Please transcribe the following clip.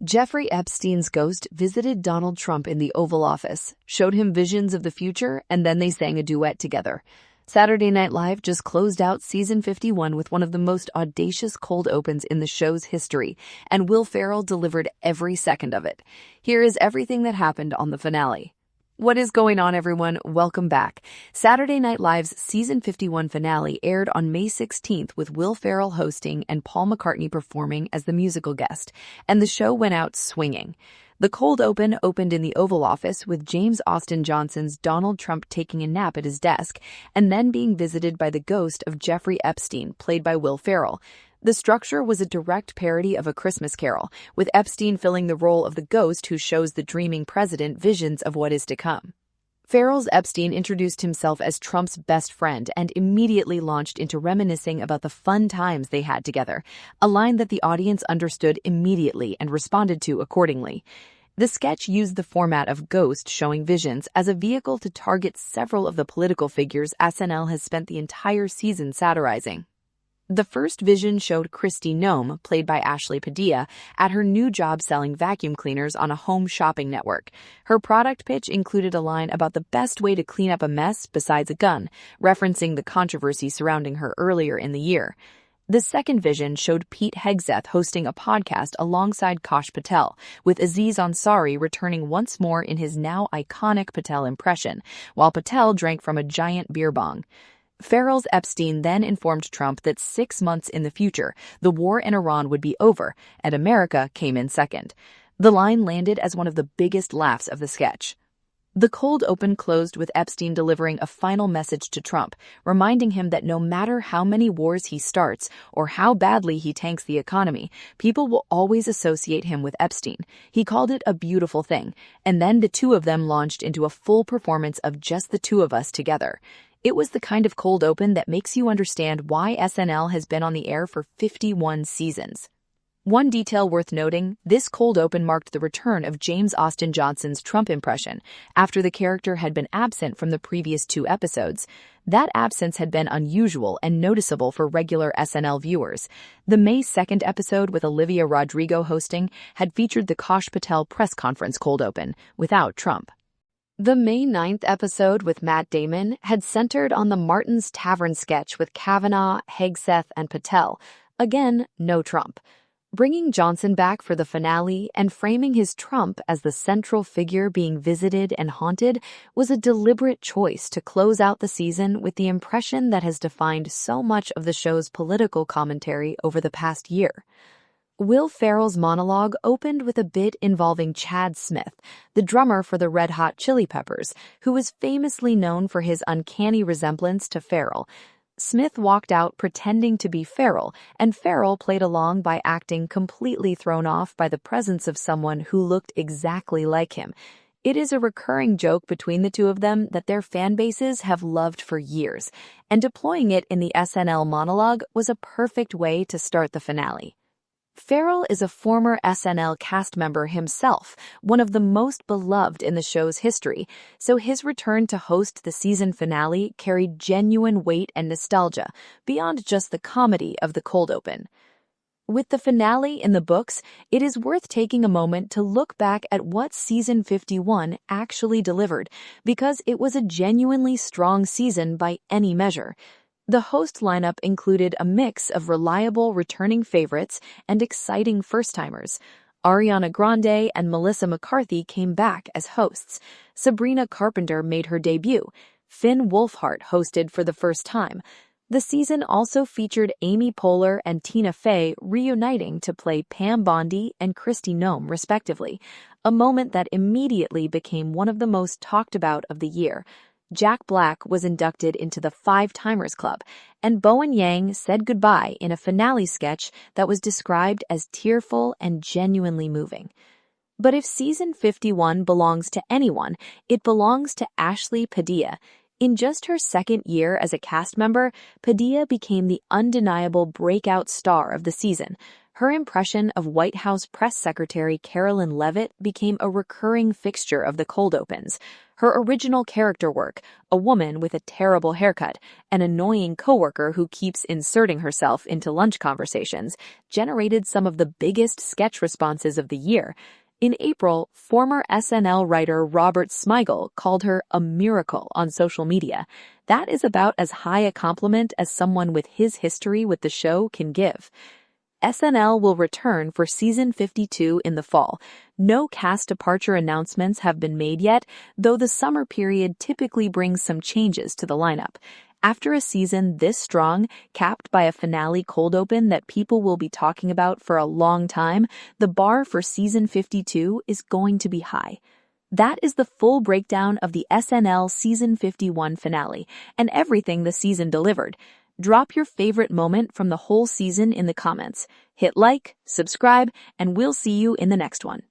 Jeffrey Epstein's ghost visited Donald Trump in the Oval Office, showed him visions of the future, and then they sang a duet together. Saturday Night Live just closed out season 51 with one of the most audacious cold opens in the show's history, and Will Ferrell delivered every second of it. Here is everything that happened on the finale. What is going on, everyone? Welcome back. Saturday Night Live's season 51 finale aired on May 16th with Will Ferrell hosting and Paul McCartney performing as the musical guest, and the show went out swinging. The cold open opened in the Oval Office with James Austin Johnson's Donald Trump taking a nap at his desk and then being visited by the ghost of Jeffrey Epstein, played by Will Ferrell. The structure was a direct parody of A Christmas Carol, with Epstein filling the role of the ghost who shows the dreaming president visions of what is to come. Ferrell's Epstein introduced himself as Trump's best friend and immediately launched into reminiscing about the fun times they had together, a line that the audience understood immediately and responded to accordingly. The sketch used the format of Ghost showing visions as a vehicle to target several of the political figures SNL has spent the entire season satirizing. The first vision showed Kristi Noem, played by Ashley Padilla, at her new job selling vacuum cleaners on a home shopping network. Her product pitch included a line about the best way to clean up a mess besides a gun, referencing the controversy surrounding her earlier in the year. The second vision showed Pete Hegseth hosting a podcast alongside Kash Patel, with Aziz Ansari returning once more in his now iconic Patel impression, while Patel drank from a giant beer bong. Ferrell's Epstein then informed Trump that 6 months in the future, the war in Iran would be over, and America came in second. The line landed as one of the biggest laughs of the sketch. The cold open closed with Epstein delivering a final message to Trump, reminding him that no matter how many wars he starts or how badly he tanks the economy, people will always associate him with Epstein. He called it a beautiful thing, and then the two of them launched into a full performance of just the two of us together. It was the kind of cold open that makes you understand why SNL has been on the air for 51 seasons. One detail worth noting, this cold open marked the return of James Austin Johnson's Trump impression after the character had been absent from the previous 2 episodes. That absence had been unusual and noticeable for regular SNL viewers. The May 2nd episode with Olivia Rodrigo hosting had featured the Kash Patel press conference cold open, without Trump. The May 9th episode with Matt Damon had centered on the Martin's Tavern sketch with Kavanaugh, Hegseth, and Patel. Again, no Trump. Bringing Johnson back for the finale and framing his Trump as the central figure being visited and haunted was a deliberate choice to close out the season with the impression that has defined so much of the show's political commentary over the past year. Will Ferrell's monologue opened with a bit involving Chad Smith, the drummer for the Red Hot Chili Peppers, who was famously known for his uncanny resemblance to Ferrell. Smith walked out pretending to be Ferrell, and Ferrell played along by acting completely thrown off by the presence of someone who looked exactly like him. It is a recurring joke between the two of them that their fan bases have loved for years, and deploying it in the SNL monologue was a perfect way to start the finale. Ferrell is a former SNL cast member himself, one of the most beloved in the show's history, so his return to host the season finale carried genuine weight and nostalgia, beyond just the comedy of the cold open. With the finale in the books, it is worth taking a moment to look back at what season 51 actually delivered, because it was a genuinely strong season by any measure. The host lineup included a mix of reliable returning favorites and exciting first-timers. Ariana Grande and Melissa McCarthy came back as hosts. Sabrina Carpenter made her debut. Finn Wolfhard hosted for the first time. The season also featured Amy Poehler and Tina Fey reuniting to play Pam Bondi and Kristi Noem, respectively, a moment that immediately became one of the most talked about of the year. Jack Black was inducted into the Five-Timers Club, and Bowen Yang said goodbye in a finale sketch that was described as tearful and genuinely moving. But if season 51 belongs to anyone, it belongs to Ashley Padilla. In just her second year as a cast member, Padilla became the undeniable breakout star of the season. Her impression of White House Press Secretary Carolyn Leavitt became a recurring fixture of the cold opens. Her original character work, a woman with a terrible haircut, an annoying coworker who keeps inserting herself into lunch conversations, generated some of the biggest sketch responses of the year. In April, former SNL writer Robert Smigel called her a miracle on social media. That is about as high a compliment as someone with his history with the show can give. SNL will return for season 52 in the fall. No cast departure announcements have been made yet, though the summer period typically brings some changes to the lineup. After a season this strong, capped by a finale cold open that people will be talking about for a long time, the bar for season 52 is going to be high. That is the full breakdown of the SNL season 51 finale and everything the season delivered. Drop your favorite moment from the whole season in the comments. Hit like, subscribe, and we'll see you in the next one.